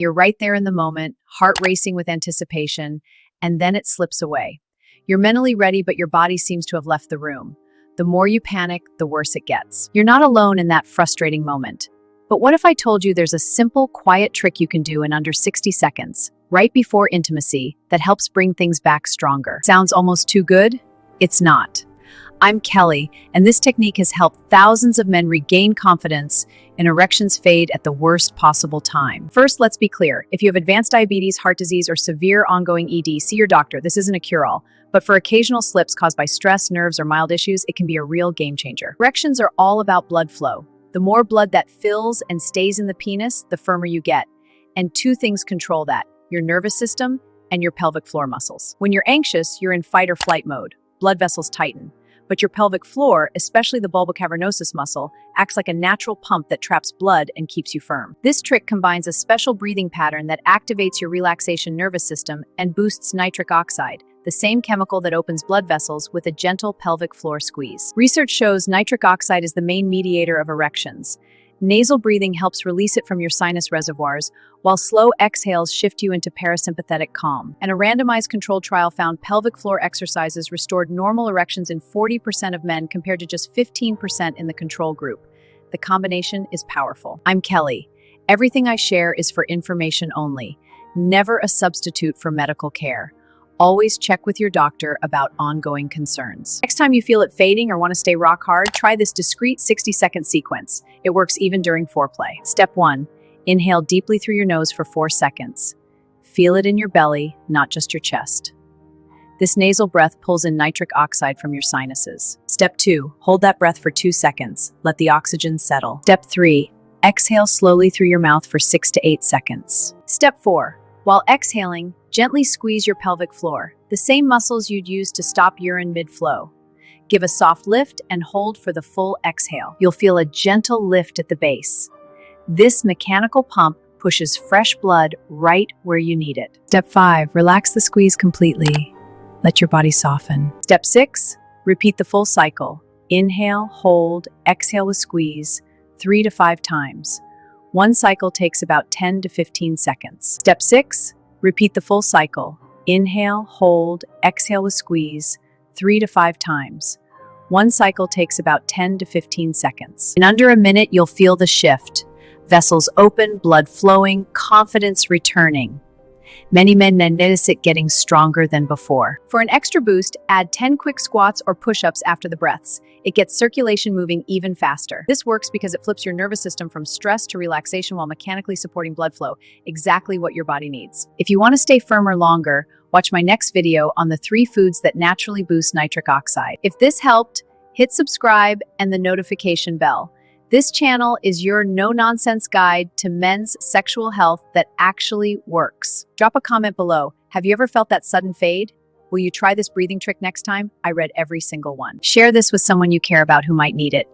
You're right there in the moment, heart racing with anticipation, and then it slips away. You're mentally ready, but your body seems to have left the room. The more you panic, the worse it gets. You're not alone in that frustrating moment. But what if I told you there's a simple, quiet trick you can do in under 60 seconds, right before intimacy, that helps bring things back stronger? Sounds almost too good? It's not. I'm Kelly, and this technique has helped thousands of men regain confidence and erections fade at the worst possible time. First, let's be clear. If you have advanced diabetes, heart disease, or severe ongoing ED, see your doctor. This isn't a cure-all. But for occasional slips caused by stress, nerves, or mild issues, it can be a real game changer. Erections are all about blood flow. The more blood that fills and stays in the penis, the firmer you get. And two things control that: your nervous system and your pelvic floor muscles. When you're anxious, you're in fight or flight mode. Blood vessels tighten. But your pelvic floor, especially the bulbocavernosus muscle, acts like a natural pump that traps blood and keeps you firm. This trick combines a special breathing pattern that activates your relaxation nervous system and boosts nitric oxide, the same chemical that opens blood vessels, with a gentle pelvic floor squeeze. Research shows nitric oxide is the main mediator of erections. Nasal breathing helps release it from your sinus reservoirs, while slow exhales shift you into parasympathetic calm. And a randomized controlled trial found pelvic floor exercises restored normal erections in 40% of men compared to just 15% in the control group. The combination is powerful. I'm Kelly. Everything I share is for information only, never a substitute for medical care. Always check with your doctor about ongoing concerns. Next time you feel it fading or want to stay rock hard, try this discreet 60-second sequence. It works even during foreplay. Step 1. Inhale deeply through your nose for 4 seconds. Feel it in your belly, not just your chest. This nasal breath pulls in nitric oxide from your sinuses. Step 2. Hold that breath for 2 seconds. Let the oxygen settle. Step 3. Exhale slowly through your mouth for 6 to 8 seconds. Step 4. While exhaling, gently squeeze your pelvic floor, the same muscles you'd use to stop urine mid-flow. Give a soft lift and hold for the full exhale. You'll feel a gentle lift at the base. This mechanical pump pushes fresh blood right where you need it. Step 5. Relax the squeeze completely. Let your body soften. Step 6. Repeat the full cycle. Inhale, hold, exhale with squeeze, 3 to 5 times. One cycle takes about 10 to 15 seconds. Step 6. Repeat the full cycle. Inhale, hold, exhale with squeeze, 3 to 5 times. One cycle takes about 10 to 15 seconds. In under a minute, you'll feel the shift. Vessels open, blood flowing, confidence returning. Many men notice it getting stronger than before. For an extra boost, add 10 quick squats or push-ups after the breaths. It gets circulation moving even faster. This works because it flips your nervous system from stress to relaxation while mechanically supporting blood flow, exactly what your body needs. If you want to stay firmer longer, watch my next video on the 3 foods that naturally boost nitric oxide. If this helped, hit subscribe and the notification bell. This channel is your no-nonsense guide to men's sexual health that actually works. Drop a comment below. Have you ever felt that sudden fade? Will you try this breathing trick next time? I read every single one. Share this with someone you care about who might need it.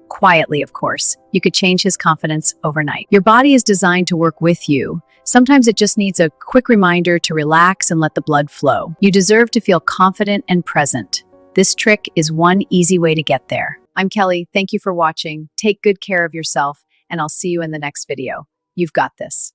Quietly, of course. You could change his confidence overnight. Your body is designed to work with you. Sometimes it just needs a quick reminder to relax and let the blood flow. You deserve to feel confident and present. This trick is one easy way to get there. I'm Kelly. Thank you for watching. Take good care of yourself, and I'll see you in the next video. You've got this.